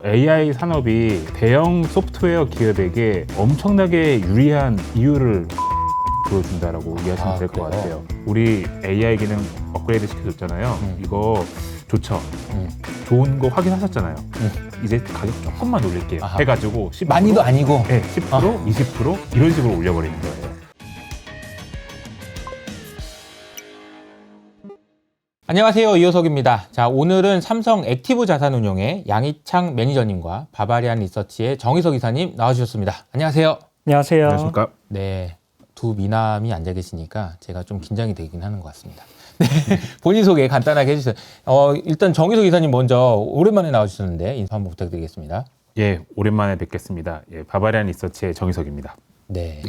AI 산업이 대형 소프트웨어 기업에게 엄청나게 유리한 이유를 보여준다라고 이해하시면 될 것 같아요. 우리 AI 기능 업그레이드 시켜줬잖아요. 이거 좋죠. 좋은 거 확인하셨잖아요. 이제 가격 조금만 올릴게요. 해가지고 10%, 많이도 아니고 네, 10%, 20% 이런 식으로 올려버리는 거예요. 안녕하세요, 이호석입니다. 자, 오늘은 삼성 액티브 자산운용의 양희창 매니저님과 바바리안 리서치의 정희석 이사님 나와주셨습니다. 안녕하세요. 안녕하세요. 안녕하십니까? 네, 두 미남이 앉아 계시니까 제가 좀 긴장이 되긴 하는 것 같습니다. 네, 본인 소개 간단하게 해주세요. 일단 정희석 이사님 먼저 오랜만에 나와주셨는데 인사 한번 부탁드리겠습니다. 예, 오랜만에 뵙겠습니다. 예, 바바리안 리서치의 정희석입니다. 네.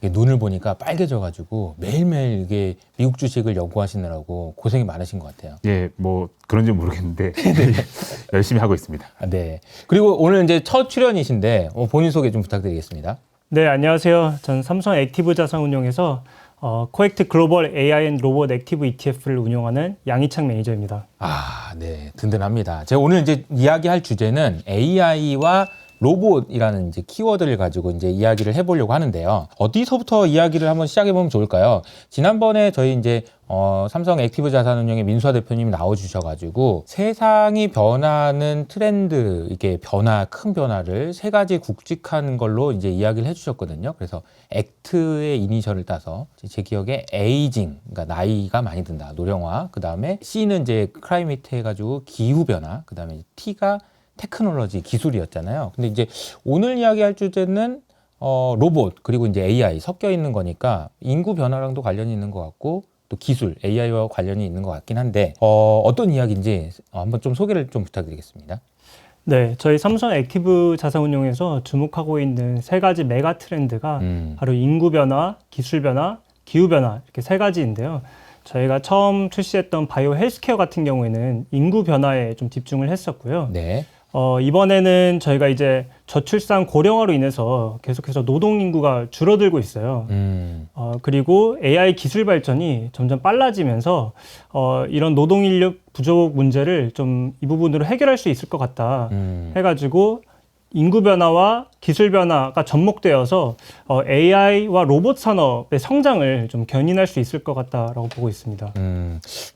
이게 눈을 보니까 빨개져가지고 매일매일 이게 미국 주식을 연구하시느라고 고생이 많으신 것 같아요. 예, 뭐 그런지 모르겠는데 열심히 하고 있습니다. 네. 그리고 오늘 이제 첫 출연이신데 본인 소개 좀 부탁드리겠습니다. 네, 안녕하세요. 전 삼성 액티브 자산운용에서 코엑트 글로벌 AI 앤 로봇 액티브 ETF를 운영하는 양희창 매니저입니다. 네. 든든합니다. 제가 오늘 이제 이야기할 주제는 AI와 로봇이라는 이제 키워드를 가지고 이제 이야기를 해보려고 하는데요. 어디서부터 이야기를 한번 시작해보면 좋을까요? 지난번에 저희 이제 삼성 액티브 자산운용의 민수아 대표님이 나와주셔가지고 세상이 변하는 트렌드, 이게 큰 변화를 세 가지 굵직한 걸로 이제 이야기를 해주셨거든요. 그래서 액트의 이니셜을 따서 제 기억에 에이징, 그러니까 나이가 많이 든다, 노령화. 그 다음에 C는 이제 클라이미트 해가지고 기후 변화. 그 다음에 T가 테크놀로지, 기술이었잖아요. 근데 이제 오늘 이야기할 주제는 로봇 그리고 이제 AI 섞여 있는 거니까 인구 변화랑도 관련이 있는 것 같고 또 기술, AI와 관련이 있는 것 같긴 한데 어떤 이야기인지 한번 좀 소개를 좀 부탁드리겠습니다. 네, 저희 삼성 액티브 자산운용에서 주목하고 있는 세 가지 메가 트렌드가 바로 인구 변화, 기술 변화, 기후 변화 이렇게 세 가지인데요. 저희가 처음 출시했던 바이오 헬스케어 같은 경우에는 인구 변화에 좀 집중을 했었고요. 네. 이번에는 저희가 이제 저출산 고령화로 인해서 계속해서 노동 인구가 줄어들고 있어요. 그리고 AI 기술 발전이 점점 빨라지면서 이런 노동 인력 부족 문제를 좀 이 부분으로 해결할 수 있을 것 같다 해가지고 인구 변화와 기술 변화가 접목되어서 AI와 로봇 산업의 성장을 좀 견인할 수 있을 것 같다라고 보고 있습니다.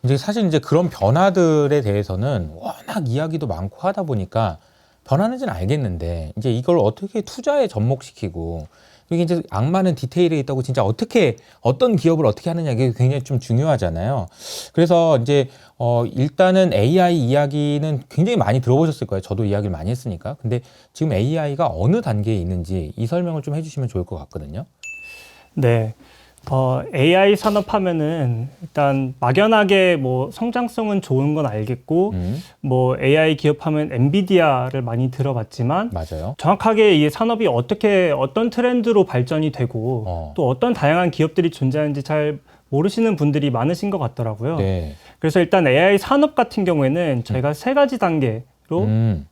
이제 사실 이제 그런 변화들에 대해서는 워낙 이야기도 많고 하다 보니까 변하는지는 알겠는데 이제 이걸 어떻게 투자에 접목시키고 이게 이제 악마는 디테일에 있다고 진짜 어떤 기업을 어떻게 하느냐 이게 굉장히 좀 중요하잖아요. 그래서 이제 일단은 AI 이야기는 굉장히 많이 들어보셨을 거예요. 저도 이야기를 많이 했으니까. 근데 지금 AI가 어느 단계에 있는지 이 설명을 좀 해주시면 좋을 것 같거든요. 네. AI 산업하면은 일단 막연하게 뭐 성장성은 좋은 건 알겠고 뭐 AI 기업하면 엔비디아를 많이 들어봤지만 맞아요. 정확하게 이 산업이 어떤 트렌드로 발전이 되고 또 어떤 다양한 기업들이 존재하는지 잘 모르시는 분들이 많으신 것 같더라고요. 네. 그래서 일단 AI 산업 같은 경우에는 저희가 세 가지 단계로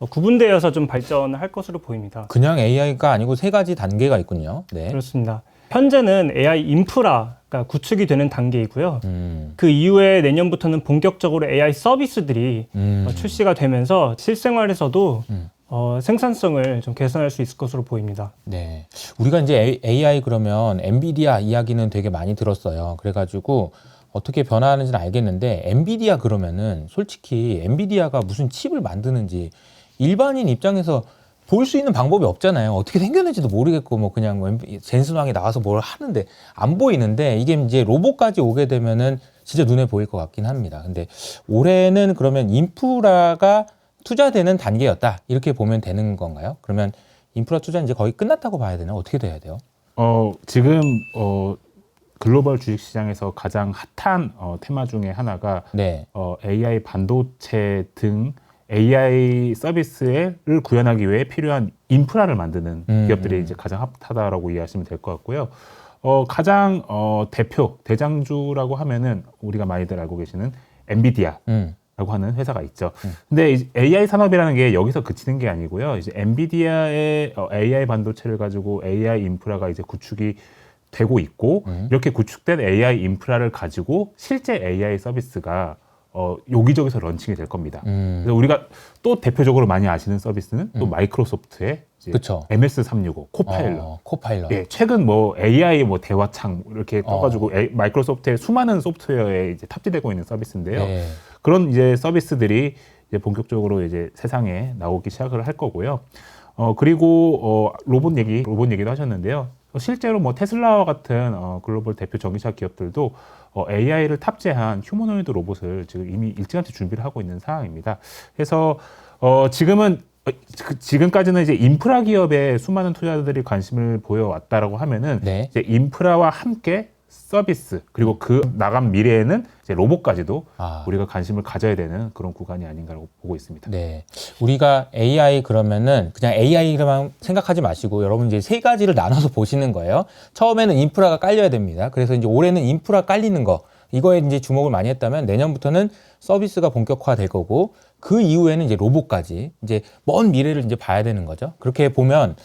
구분되어서 좀 발전을 할 것으로 보입니다. 그냥 AI가 아니고 세 가지 단계가 있군요. 네. 그렇습니다. 현재는 AI 인프라가 구축이 되는 단계이고요. 그 이후에 내년부터는 본격적으로 AI 서비스들이 출시가 되면서 실생활에서도 생산성을 좀 개선할 수 있을 것으로 보입니다. 네. 우리가 이제 AI 그러면 엔비디아 이야기는 되게 많이 들었어요. 그래가지고 어떻게 변화하는지는 알겠는데 엔비디아 그러면은 솔직히 엔비디아가 무슨 칩을 만드는지 일반인 입장에서 볼 수 있는 방법이 없잖아요. 어떻게 생겼는지도 모르겠고 뭐 그냥 젠슨왕이 나와서 뭘 하는데 안 보이는데 이게 이제 로봇까지 오게 되면은 진짜 눈에 보일 것 같긴 합니다. 근데 올해는 그러면 인프라가 투자되는 단계였다 이렇게 보면 되는 건가요? 그러면 인프라 투자 이제 거의 끝났다고 봐야 되나? 어떻게 돼야 돼요? 지금 글로벌 주식시장에서 가장 핫한 테마 중에 하나가 네. AI 반도체 등 AI 서비스를 구현하기 위해 필요한 인프라를 만드는 기업들이 이제 가장 핫하다라고 이해하시면 될 것 같고요. 가장 대장주라고 하면은 우리가 많이들 알고 계시는 엔비디아라고 하는 회사가 있죠. 근데 이제 AI 산업이라는 게 여기서 그치는 게 아니고요. 이제 엔비디아의 AI 반도체를 가지고 AI 인프라가 이제 구축이 되고 있고 이렇게 구축된 AI 인프라를 가지고 실제 AI 서비스가 여기저기서 런칭이 될 겁니다. 그래서 우리가 또 대표적으로 많이 아시는 서비스는 또 마이크로소프트의 이제 그쵸. MS365 코파일럿. 코파일럿. 예, 최근 뭐 AI 뭐 대화창 이렇게 떠가지고 마이크로소프트의 수많은 소프트웨어에 이제 탑재되고 있는 서비스인데요. 네. 그런 이제 서비스들이 이제 본격적으로 이제 세상에 나오기 시작을 할 거고요. 그리고 로봇 얘기도 하셨는데요. 실제로 뭐 테슬라와 같은 글로벌 대표 전기차 기업들도 AI를 탑재한 휴머노이드 로봇을 지금 이미 일찌감치 준비를 하고 있는 상황입니다. 그래서 지금까지는 이제 인프라 기업에 수많은 투자자들이 관심을 보여왔다라고 하면은 네. 이제 인프라와 함께 서비스 그리고 그 나간 미래에는 이제 로봇까지도 우리가 관심을 가져야 되는 그런 구간이 아닌가라고 보고 있습니다. 네. 우리가 AI 그러면은 그냥 AI로만 생각하지 마시고 여러분 이제 세 가지를 나눠서 보시는 거예요. 처음에는 인프라가 깔려야 됩니다. 그래서 이제 올해는 인프라 깔리는 거 이거에 이제 주목을 많이 했다면 내년부터는 서비스가 본격화될 거고 그 이후에는 이제 로봇까지 이제 먼 미래를 이제 봐야 되는 거죠. 그렇게 보면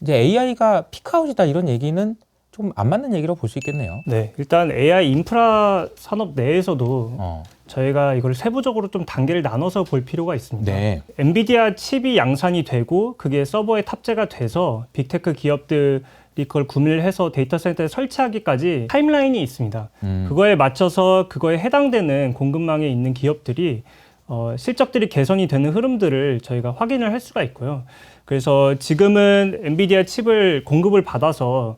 이제 AI가 피크아웃이다 이런 얘기는 좀 안 맞는 얘기라고 볼 수 있겠네요. 네, 일단 AI 인프라 산업 내에서도 저희가 이걸 세부적으로 좀 단계를 나눠서 볼 필요가 있습니다. 네. 엔비디아 칩이 양산이 되고 그게 서버에 탑재가 돼서 빅테크 기업들이 그걸 구매를 해서 데이터 센터에 설치하기까지 타임라인이 있습니다. 그거에 맞춰서 그거에 해당되는 공급망에 있는 기업들이 실적들이 개선이 되는 흐름들을 저희가 확인을 할 수가 있고요. 그래서 지금은 엔비디아 칩을 공급을 받아서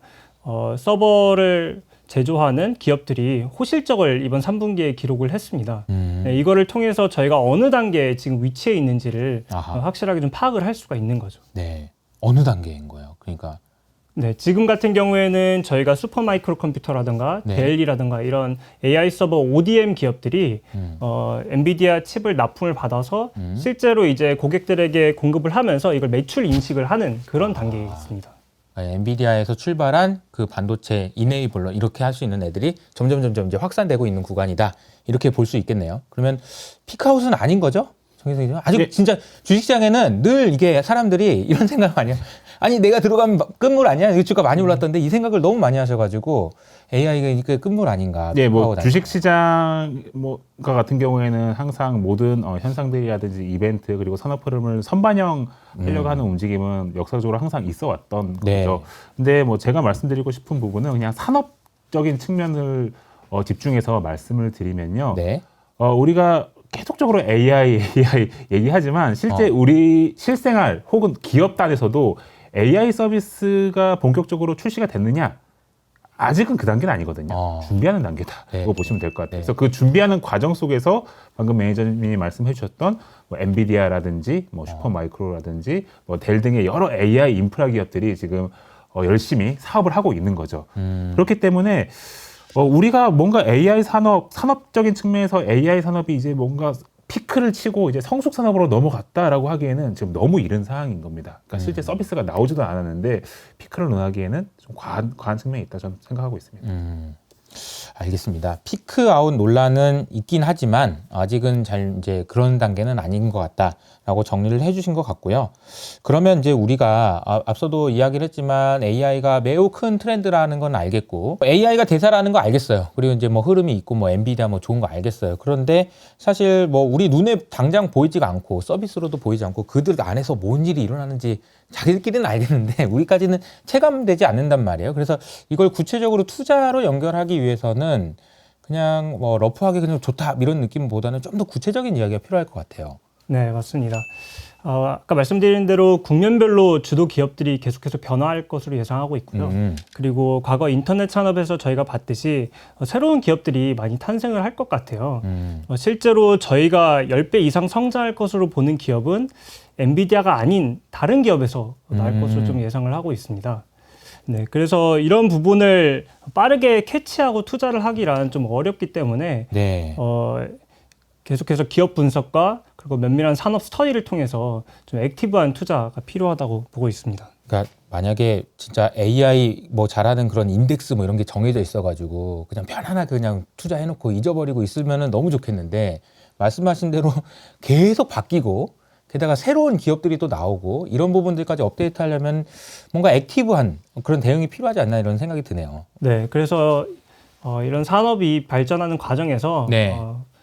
서버를 제조하는 기업들이 호실적을 이번 3분기에 기록을 했습니다. 네, 이거를 통해서 저희가 어느 단계에 지금 위치해 있는지를 확실하게 좀 파악을 할 수가 있는 거죠. 네. 어느 단계인 거예요? 그러니까 네, 지금 같은 경우에는 저희가 슈퍼마이크로 컴퓨터라든가 네. 델이라든가 이런 AI 서버 ODM 기업들이 엔비디아 칩을 납품을 받아서 실제로 이제 고객들에게 공급을 하면서 이걸 매출 인식을 하는 그런 단계에 있습니다. 엔비디아에서 출발한 그 반도체 이네이블러 이렇게 할 수 있는 애들이 점점 이제 확산되고 있는 구간이다 이렇게 볼 수 있겠네요. 그러면 피크아웃은 아닌 거죠? 정혜성 기자? 아직 네. 진짜 주식시장에는 늘 이게 사람들이 이런 생각 많이 해요. 아니 내가 들어가면 끝물 아니야? 이거 주가 많이 올랐던데 이 생각을 너무 많이 하셔가지고 AI가 끝물 아닌가? 네, 뭐 피크아웃 주식시장 뭐가 같은 경우에는 항상 모든 현상들이라든지 이벤트 그리고 산업 흐름을 선반영하려고 하는 움직임은 역사적으로 항상 있어왔던 네. 거죠. 근데 뭐 제가 말씀드리고 싶은 부분은 그냥 산업적인 측면을 집중해서 말씀을 드리면요. 네. 우리가 계속적으로 AI 얘기하지만 실제 우리 실생활 혹은 기업 단에서도 AI 서비스가 본격적으로 출시가 됐느냐? 아직은 그 단계는 아니거든요. 준비하는 단계다. 네. 이거 보시면 될 것 같아요. 네. 그래서 그 준비하는 과정 속에서 방금 매니저님이 말씀해 주셨던 뭐 엔비디아라든지 뭐 슈퍼마이크로라든지 뭐 델 등의 여러 AI 인프라 기업들이 지금 열심히 사업을 하고 있는 거죠. 그렇기 때문에 우리가 뭔가 AI 산업적인 측면에서 AI 산업이 이제 뭔가 피크를 치고 이제 성숙 산업으로 넘어갔다라고 하기에는 지금 너무 이른 상황인 겁니다. 그러니까 실제 서비스가 나오지도 않았는데 피크를 논하기에는 좀 과한 측면이 있다 저는 생각하고 있습니다. 알겠습니다. 피크아웃 논란은 있긴 하지만 아직은 잘 이제 그런 단계는 아닌 것 같다라고 정리를 해주신 것 같고요. 그러면 이제 우리가 앞서도 이야기를 했지만 AI가 매우 큰 트렌드라는 건 알겠고 AI가 대사라는 거 알겠어요. 그리고 이제 뭐 흐름이 있고 뭐 엔비디아 뭐 좋은 거 알겠어요. 그런데 사실 뭐 우리 눈에 당장 보이지가 않고 서비스로도 보이지 않고 그들 안에서 뭔 일이 일어나는지 자기들끼리는 알겠는데 우리까지는 체감되지 않는단 말이에요. 그래서 이걸 구체적으로 투자로 연결하기 위해서는 그냥 뭐 러프하게 그냥 좋다 이런 느낌보다는 좀 더 구체적인 이야기가 필요할 것 같아요. 네, 맞습니다. 아까 말씀드린 대로 국면별로 주도 기업들이 계속해서 변화할 것으로 예상하고 있고요. 그리고 과거 인터넷 산업에서 저희가 봤듯이 새로운 기업들이 많이 탄생을 할 것 같아요. 실제로 저희가 10배 이상 성장할 것으로 보는 기업은 엔비디아가 아닌 다른 기업에서 나올 것으로 좀 예상을 하고 있습니다. 네, 그래서 이런 부분을 빠르게 캐치하고 투자를 하기란 좀 어렵기 때문에 네. 계속해서 기업 분석과 그리고 면밀한 산업 스터디를 통해서 좀 액티브한 투자가 필요하다고 보고 있습니다. 그러니까 만약에 진짜 AI 뭐 잘하는 그런 인덱스 뭐 이런 게 정해져 있어가지고 그냥 편안하게 그냥 투자해놓고 잊어버리고 있으면은 너무 좋겠는데 말씀하신 대로 계속 바뀌고 게다가 새로운 기업들이 또 나오고 이런 부분들까지 업데이트하려면 뭔가 액티브한 그런 대응이 필요하지 않나 이런 생각이 드네요. 네, 그래서 이런 산업이 발전하는 과정에서 네.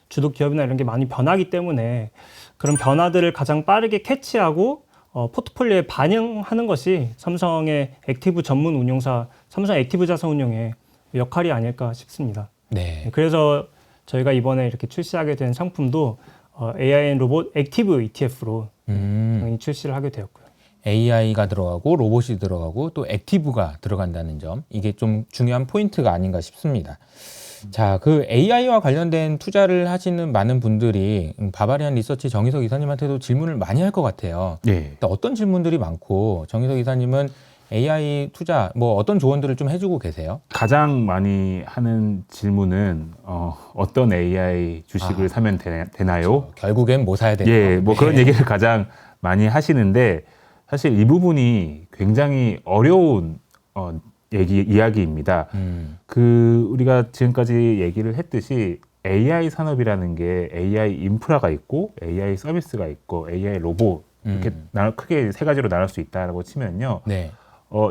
주도 기업이나 이런 게 많이 변하기 때문에 그런 변화들을 가장 빠르게 캐치하고 포트폴리오에 반영하는 것이 삼성의 액티브 전문 운용사 삼성 액티브 자산운용의 역할이 아닐까 싶습니다. 네. 그래서 저희가 이번에 이렇게 출시하게 된 상품도 AIN 로봇 액티브 ETF로 당연히 출시를 하게 되었고요. AI가 들어가고 로봇이 들어가고 또 액티브가 들어간다는 점, 이게 좀 중요한 포인트가 아닌가 싶습니다. 자, 그 AI와 관련된 투자를 하시는 많은 분들이 바바리안 리서치 정희석 이사님한테도 질문을 많이 할 것 같아요. 네. 어떤 질문들이 많고, 정희석 이사님은 AI 투자 뭐 어떤 조언들을 좀 해주고 계세요? 가장 많이 하는 질문은 어떤 AI 주식을 사면 되나요? 결국엔 뭐 사야 되나? 예, 뭐 그런 얘기를 가장 많이 하시는데 사실 이 부분이 굉장히 어려운 이야기입니다. 우리가 지금까지 얘기를 했듯이 AI 산업이라는 게 AI 인프라가 있고 AI 서비스가 있고 AI 로봇 이렇게 크게 세 가지로 나눌 수 있다라고 치면요. 네.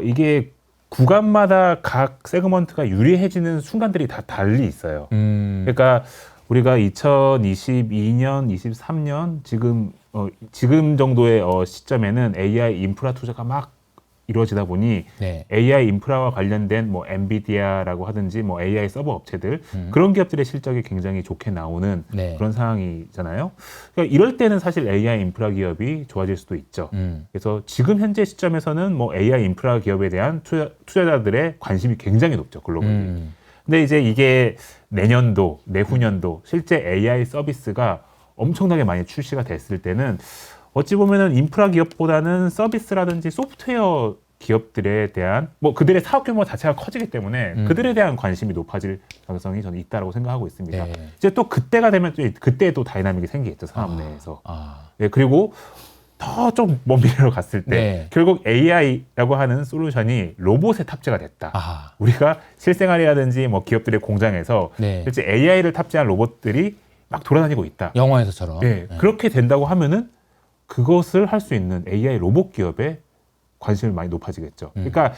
이게 구간마다 각 세그먼트가 유리해지는 순간들이 다 달리 있어요. 그러니까 우리가 2022년, 23년 지금 정도의 시점에는 AI 인프라 투자가 막 이루어지다 보니 네. AI 인프라와 관련된 뭐 엔비디아라고 하든지 뭐 AI 서버 업체들 그런 기업들의 실적이 굉장히 좋게 나오는 네. 그런 상황이잖아요. 그러니까 이럴 때는 사실 AI 인프라 기업이 좋아질 수도 있죠. 그래서 지금 현재 시점에서는 뭐 AI 인프라 기업에 대한 투자자들의 관심이 굉장히 높죠, 글로벌리. 근데 이제 이게 내년도, 내후년도 실제 AI 서비스가 엄청나게 많이 출시가 됐을 때는 어찌 보면은 인프라 기업보다는 서비스라든지 소프트웨어 기업들에 대한 뭐 그들의 사업 규모 자체가 커지기 때문에 그들에 대한 관심이 높아질 가능성이 저는 있다라고 생각하고 있습니다. 네. 이제 또 그때가 되면 또 그때 또 다이나믹이 생기겠죠, 산업 내에서. 네, 그리고 더 좀 먼 미래로 갔을 때 네. 결국 AI라고 하는 솔루션이 로봇에 탑재가 됐다. 우리가 실생활이라든지 뭐 기업들의 공장에서 네. 실제 AI를 탑재한 로봇들이 막 돌아다니고 있다. 영화에서처럼. 네, 그렇게 된다고 하면은 그것을 할 수 있는 AI 로봇 기업에 관심이 많이 높아지겠죠. 그러니까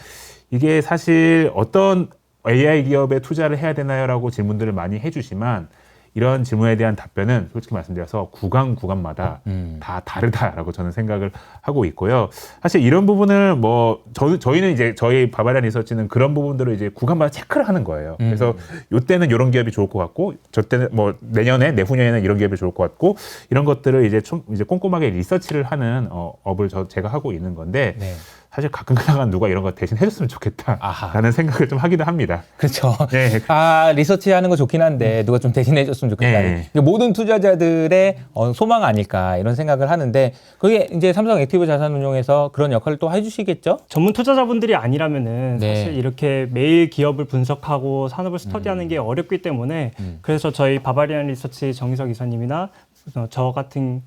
이게 사실 어떤 AI 기업에 투자를 해야 되나요라고 질문들을 많이 해주시면 이런 질문에 대한 답변은 솔직히 말씀드려서 구간마다 다 다르다라고 저는 생각을 하고 있고요. 사실 이런 부분을 뭐 저희는 이제 저희 바바리안 리서치는 그런 부분들을 이제 구간마다 체크를 하는 거예요. 그래서 요때는 이런 기업이 좋을 것 같고 저 때는 뭐 내후년에는 이런 기업이 좋을 것 같고 이런 것들을 이제 좀 이제 꼼꼼하게 리서치를 하는 업을 제가 하고 있는 건데 네. 사실 가끔가다가 누가 이런 거 대신 해줬으면 좋겠다라는 생각을 좀 하기도 합니다. 그렇죠. 네. 리서치하는 거 좋긴 한데 누가 좀 대신해 줬으면 좋겠다. 네. 모든 투자자들의 소망 아닐까 이런 생각을 하는데 그게 이제 삼성 액티브 자산운용에서 그런 역할을 또 해주시겠죠? 전문 투자자분들이 아니라면은 네. 사실 이렇게 매일 기업을 분석하고 산업을 스터디하는 게 어렵기 때문에 그래서 저희 바바리안 리서치 정희석 이사님이나 저 같은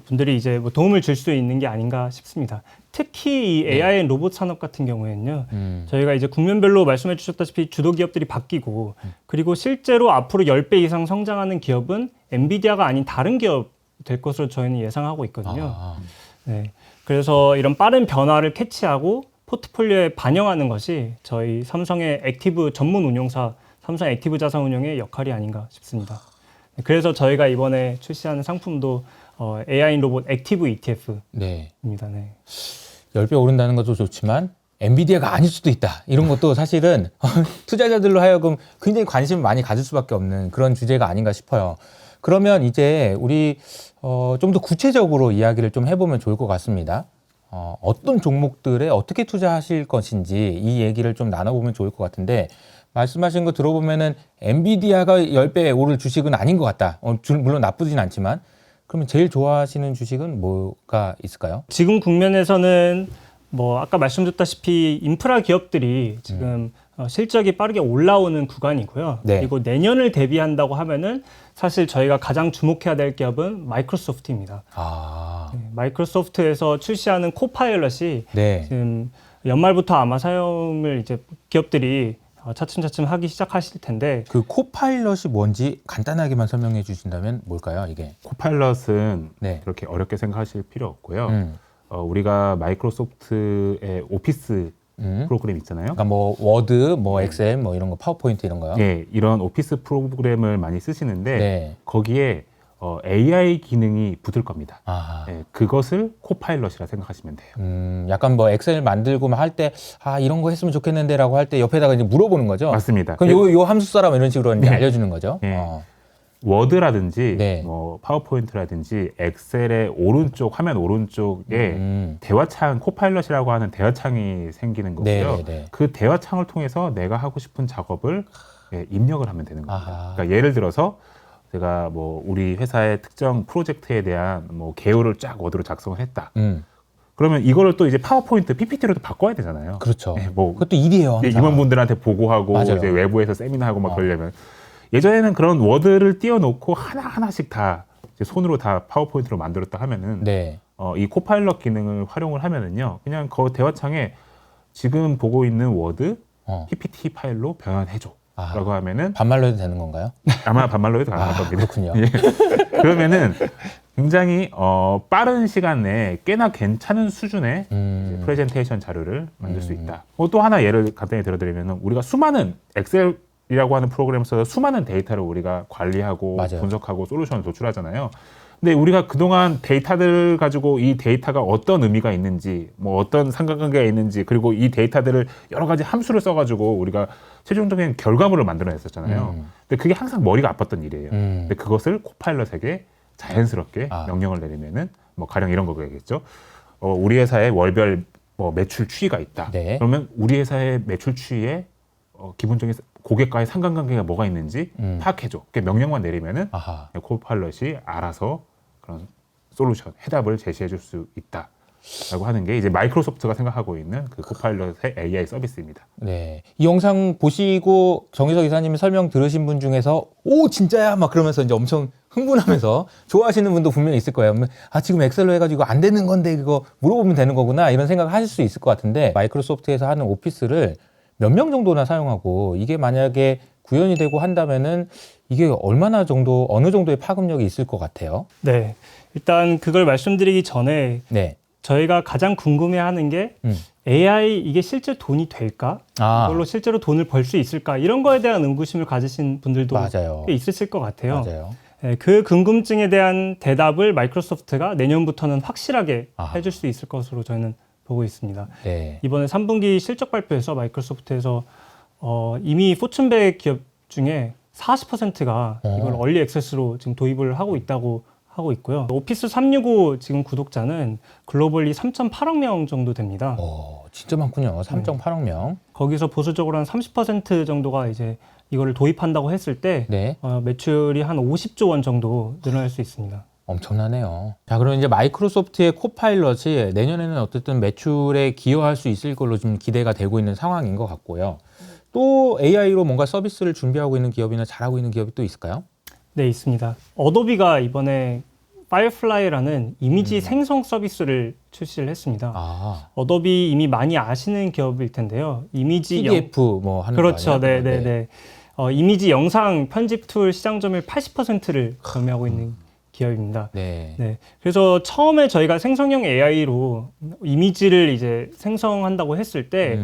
분들이 이제 뭐 도움을 줄 수 있는 게 아닌가 싶습니다. 특히 이 AI 로봇 산업 같은 경우에는요, 저희가 이제 국면별로 말씀해 주셨다시피 주도 기업들이 바뀌고, 그리고 실제로 앞으로 10배 이상 성장하는 기업은 엔비디아가 아닌 다른 기업 될 것으로 저희는 예상하고 있거든요. 네. 그래서 이런 빠른 변화를 캐치하고 포트폴리오에 반영하는 것이 저희 삼성의 액티브 전문 운용사 삼성 액티브 자산운용의 역할이 아닌가 싶습니다. 그래서 저희가 이번에 출시하는 상품도 AI 로봇 액티브 ETF입니다. 네. 네. 10배 오른다는 것도 좋지만 엔비디아가 아닐 수도 있다. 이런 것도 사실은 투자자들로 하여금 굉장히 관심을 많이 가질 수밖에 없는 그런 주제가 아닌가 싶어요. 그러면 이제 우리 좀 더 구체적으로 이야기를 좀 해보면 좋을 것 같습니다. 어떤 종목들에 어떻게 투자하실 것인지 이 얘기를 좀 나눠보면 좋을 것 같은데 말씀하신 거 들어보면은 엔비디아가 10배 오를 주식은 아닌 것 같다. 물론 나쁘진 않지만 그러면 제일 좋아하시는 주식은 뭐가 있을까요? 지금 국면에서는 뭐 아까 말씀드렸다시피 인프라 기업들이 지금 실적이 빠르게 올라오는 구간이고요. 네. 그리고 내년을 대비한다고 하면은 사실 저희가 가장 주목해야 될 기업은 마이크로소프트입니다. 네, 마이크로소프트에서 출시하는 코파일럿이 네. 지금 연말부터 아마 사용을 이제 기업들이 차츰차츰 하기 시작하실 텐데 그 코파일럿이 뭔지 간단하게만 설명해 주신다면 뭘까요, 이게? 코파일럿은 네. 그렇게 어렵게 생각하실 필요 없고요. 우리가 마이크로소프트의 오피스 프로그램 있잖아요. 그러니까 뭐 워드, 뭐 엑셀, 뭐 이런 거, 파워포인트 이런 거요. 예, 이런 오피스 프로그램을 많이 쓰시는데 네. 거기에 AI 기능이 붙을 겁니다. 아, 예, 그것을 코파일럿이라 생각하시면 돼요. 약간 뭐 엑셀 만들고 할 때, 아, 이런 거 했으면 좋겠는데라고 할 때 옆에다가 이제 물어보는 거죠. 맞습니다. 그럼 요 함수 써라 뭐 이런 식으로 이제 네. 알려주는 거죠. 예. 워드라든지 네. 뭐 파워포인트라든지 엑셀의 오른쪽 화면 오른쪽에 대화창 코파일럿이라고 하는 대화창이 생기는 거고요. 네, 네. 그 대화창을 통해서 내가 하고 싶은 작업을 입력을 하면 되는 겁니다. 아하. 그러니까 예를 들어서 제가 뭐 우리 회사의 특정 프로젝트에 대한 뭐 개요를 쫙 워드로 작성을 했다. 그러면 이거를 또 이제 파워포인트 PPT로 또 바꿔야 되잖아요. 그렇죠. 예, 뭐 그것도 일이에요. 항상. 임원분들한테 보고하고 맞아요. 이제 외부에서 세미나하고 막 그러려면 예전에는 그런 워드를 띄워놓고 하나하나씩 다 이제 손으로 다 파워포인트로 만들었다 하면은 네. 이 코파일럿 기능을 활용을 하면은요 그냥 그 대화창에 지금 보고 있는 워드 PPT 파일로 변환해줘 라고 하면은 반말로 해도 되는 건가요? 아마 반말로 해도 가능할 겁니다. 그렇군요. 예. 그러면은 굉장히 빠른 시간 내에 꽤나 괜찮은 수준의 이제 프레젠테이션 자료를 만들 수 있다. 또 하나 예를 간단히 들어드리면 우리가 수많은 엑셀이라고 하는 프로그램을 써서 수많은 데이터를 우리가 관리하고 맞아요. 분석하고 솔루션을 도출하잖아요. 근데 우리가 그동안 데이터들 가지고 이 데이터가 어떤 의미가 있는지, 뭐 어떤 상관관계가 있는지, 그리고 이 데이터들을 여러 가지 함수를 써가지고 우리가 최종적인 결과물을 만들어냈었잖아요. 근데 그게 항상 머리가 아팠던 일이에요. 근데 그것을 코파일럿에게 자연스럽게 명령을 내리면은 뭐 가령 이런 거겠죠. 우리 회사의 월별 뭐 매출 추이가 있다. 네. 그러면 우리 회사의 매출 추이에 기본적인 고객과의 상관관계가 뭐가 있는지 파악해줘. 그 명령만 내리면은 아하. 코파일럿이 알아서 그런 솔루션, 해답을 제시해줄 수 있다라고 하는 게 이제 마이크로소프트가 생각하고 있는 그 코파일럿의 AI 서비스입니다. 네. 이 영상 보시고 정희석 이사님이 설명 들으신 분 중에서 오 진짜야 막 그러면서 이제 엄청 흥분하면서 좋아하시는 분도 분명히 있을 거예요. 아 지금 엑셀로 해가지고 안 되는 건데 이거 물어보면 되는 거구나 이런 생각을 하실 수 있을 것 같은데 마이크로소프트에서 하는 오피스를 몇 명 정도나 사용하고 이게 만약에 구현이 되고 한다면은 이게 얼마나 정도 어느 정도의 파급력이 있을 것 같아요? 네. 일단 그걸 말씀드리기 전에 네. 저희가 가장 궁금해하는 게 AI 이게 실제 돈이 될까? 이걸로 실제로 돈을 벌 수 있을까? 이런 거에 대한 의구심을 가지신 분들도 맞아요. 꽤 있으실 것 같아요. 맞아요. 네, 그 궁금증에 대한 대답을 마이크로소프트가 내년부터는 확실하게 해줄 수 있을 것으로 저희는 보고 있습니다. 네. 이번에 3분기 실적 발표에서 마이크로소프트에서 이미 포춘 100 기업 중에 40%가 이걸 얼리 액세스로 지금 도입을 하고 있다고 하고 있고요. 오피스 365 지금 구독자는 글로벌리 3.8억 명 정도 됩니다. 진짜 많군요. 3.8억 명. 거기서 보수적으로 한 30% 정도가 이제 이거를 도입한다고 했을 때 네. 매출이 한 50조 원 정도 늘어날 수 있습니다. 엄청나네요. 자, 그럼 이제 마이크로소프트의 코파일럿이 내년에는 어쨌든 매출에 기여할 수 있을 걸로 좀 기대가 되고 있는 상황인 것 같고요. 또 AI로 뭔가 서비스를 준비하고 있는 기업이나 잘하고 있는 기업이 또 있을까요? 네, 있습니다. 어도비가 이번에 파이어플라이라는 이미지 생성 서비스를 출시를 했습니다. 어도비 이미 많이 아시는 기업일 텐데요. 이미지 PDF 뭐 하는 그렇죠. 거 아니에요? 네. 이미지 영상 편집 툴 시장 점유율 80%를 점유하고 있는 기업입니다. 네. 네. 그래서 처음에 저희가 생성형 AI로 이미지를 이제 생성한다고 했을 때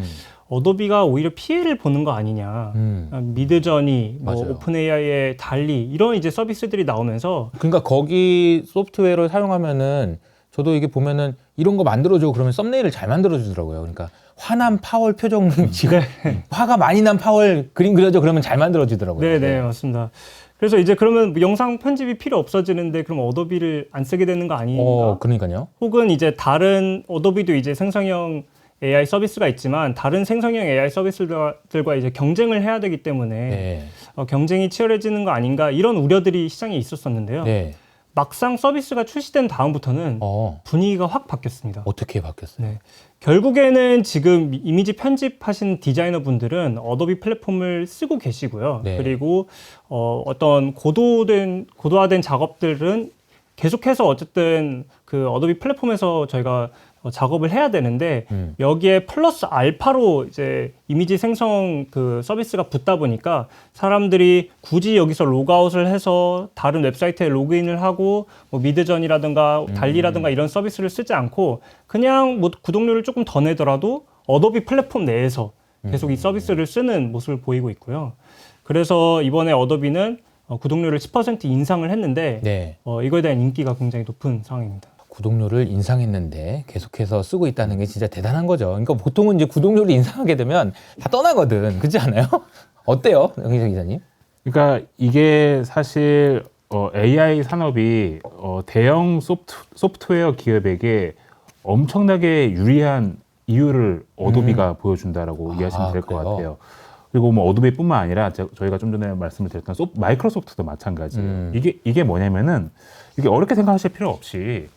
어도비가 오히려 피해를 보는 거 아니냐. 미드저니, 뭐 맞아요. 오픈 AI의 달리 이런 이제 서비스들이 나오면서 그러니까 거기 소프트웨어를 사용하면은 저도 이게 보면은 이런 거 만들어줘 그러면 썸네일을 잘 만들어주더라고요. 그러니까 화난 파월 표정 지금 화가 많이 난 파월 그림 그려줘 그러면 잘 만들어주더라고요. 네, 맞습니다. 그래서 이제 그러면 영상 편집이 필요 없어지는데 그럼 어도비를 안 쓰게 되는 거 아닌가? 그러니까요. 혹은 이제 다른 어도비도 이제 생성형 AI 서비스가 있지만 다른 생성형 AI 서비스들과 이제 경쟁을 해야 되기 때문에 경쟁이 치열해지는 거 아닌가 이런 우려들이 시장에 있었었는데요. 네. 막상 서비스가 출시된 다음부터는 분위기가 확 바뀌었습니다. 어떻게 바뀌었어요? 네. 결국에는 지금 이미지 편집하시는 디자이너 분들은 어도비 플랫폼을 쓰고 계시고요. 네. 그리고 어떤 고도화된 작업들은 계속해서 어쨌든 그 어도비 플랫폼에서 저희가 작업을 해야 되는데 여기에 플러스 알파로 이제 이미지 생성 그 서비스가 붙다 보니까 사람들이 굳이 여기서 로그아웃을 해서 다른 웹사이트에 로그인을 하고 뭐 미드전이라든가 달리라든가 이런 서비스를 쓰지 않고 그냥 뭐 구독료를 조금 더 내더라도 어도비 플랫폼 내에서 계속 이 서비스를 쓰는 모습을 보이고 있고요. 그래서 이번에 어도비는 구독료를 10% 인상을 했는데 네. 이거에 대한 인기가 굉장히 높은 상황입니다. 구독료를 인상했는데 계속해서 쓰고 있다는 게 진짜 대단한 거죠. 그러니까 보통은 이제 구독료를 인상하게 되면 다 떠나거든. 그렇지 않아요? 어때요, 영희정 기자님? 그러니까 이게 사실 AI 산업이 대형 소프트웨어 기업에게 엄청나게 유리한 이유를 어도비가 보여준다라고 이해하시면 될 것 그래요? 같아요. 그리고 뭐 어도비뿐만 아니라 저희가 좀 전에 말씀을 드렸던 마이크로소프트도 마찬가지예요. 이게 뭐냐면은 이게 어렵게 생각하실 필요 없이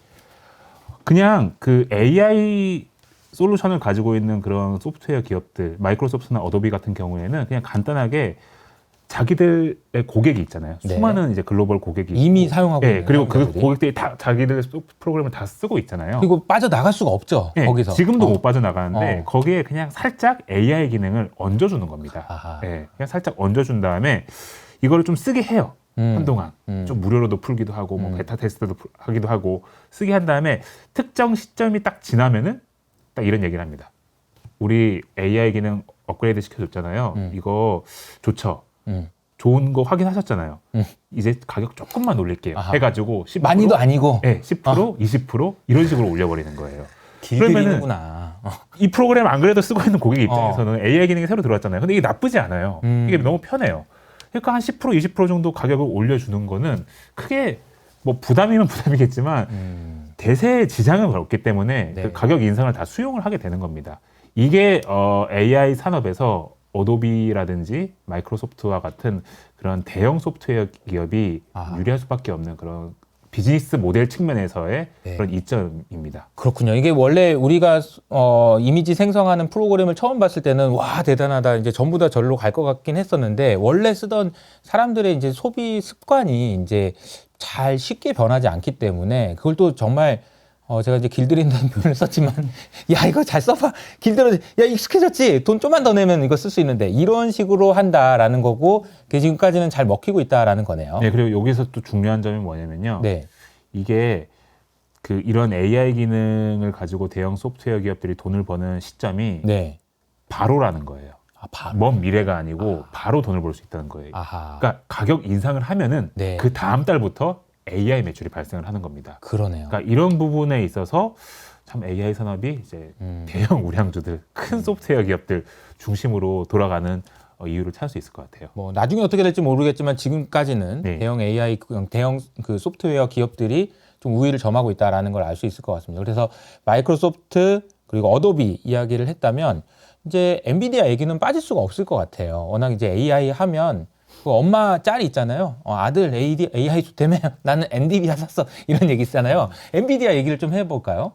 그냥 그 AI 솔루션을 가지고 있는 그런 소프트웨어 기업들, 마이크로소프트나 어도비 같은 경우에는 그냥 간단하게 자기들의 고객이 있잖아요. 네. 수많은 이제 글로벌 고객이 이미 있고, 사용하고 예, 있는 그리고 그 사용자들이. 고객들이 다 자기들 프로그램을 다 쓰고 있잖아요. 그리고 빠져나갈 수가 없죠. 예, 거기서. 지금도 못 빠져나가는데 어. 거기에 그냥 살짝 AI 기능을 얹어주는 겁니다. 아하. 예, 그냥 살짝 얹어준 다음에 이거를 좀 쓰게 해요. 한동안 좀 무료로도 풀기도 하고 뭐 베타 테스트도 하기도 하고 쓰게 한 다음에 특정 시점이 딱 지나면은 딱 이런 얘기를 합니다. 우리 AI 기능 업그레이드 시켜줬잖아요. 이거 좋죠. 좋은 거 확인하셨잖아요. 이제 가격 조금만 올릴게요. 아하. 해가지고 10%, 많이도 아니고 네, 10%, 20% 이런 식으로 올려버리는 거예요. 길들이는구나. 이 프로그램 안 그래도 쓰고 있는 고객 입장에서는 AI 기능이 새로 들어왔잖아요. 근데 이게 나쁘지 않아요. 이게 너무 편해요. 그러니까 한 10%, 20% 정도 가격을 올려주는 거는 크게 뭐 부담이면 부담이겠지만 대세에 지장은 없기 때문에 네. 그 가격 인상을 다 수용을 하게 되는 겁니다. 이게 AI 산업에서 어도비라든지 마이크로소프트와 같은 그런 대형 소프트웨어 기업이 아하. 유리할 수밖에 없는 그런 비즈니스 모델 측면에서의 네. 그런 이점입니다. 그렇군요. 이게 원래 우리가 이미지 생성하는 프로그램을 처음 봤을 때는 와 대단하다 이제 전부 다 절로 갈 것 같긴 했었는데 원래 쓰던 사람들의 이제 소비 습관이 이제 잘 쉽게 변하지 않기 때문에 그걸 또 정말 제가 이제 길들인다는 표현을 썼지만 야 이거 잘 써봐 길들여 야 익숙해졌지 돈 좀만 더 내면 이거 쓸 수 있는데 이런 식으로 한다라는 거고 그게 지금까지는 잘 먹히고 있다라는 거네요. 네, 그리고 여기서 또 중요한 점이 뭐냐면요. 네. 이게 그 이런 AI 기능을 가지고 대형 소프트웨어 기업들이 돈을 버는 시점이 네. 바로라는 거예요. 바로. 먼 미래가 아니고 바로 돈을 벌 수 있다는 거예요. 아하. 그러니까 가격 인상을 하면은 네. 그 다음 달부터 AI 매출이 발생을 하는 겁니다. 그러네요. 그러니까 이런 부분에 있어서 참 AI 산업이 이제 대형 우량주들, 큰 소프트웨어 기업들 중심으로 돌아가는 이유를 찾을 수 있을 것 같아요. 뭐 나중에 어떻게 될지 모르겠지만 지금까지는 네. 대형 AI 대형 그 소프트웨어 기업들이 좀 우위를 점하고 있다라는 걸 알 수 있을 것 같습니다. 그래서 마이크로소프트 그리고 어도비 이야기를 했다면 이제 엔비디아 얘기는 빠질 수가 없을 것 같아요. 워낙 이제 AI 하면 그 엄마 짤이 있잖아요. 아들 AI 좋다며 나는 엔비디아 샀어 이런 얘기 있잖아요. 엔비디아 얘기를 좀 해볼까요?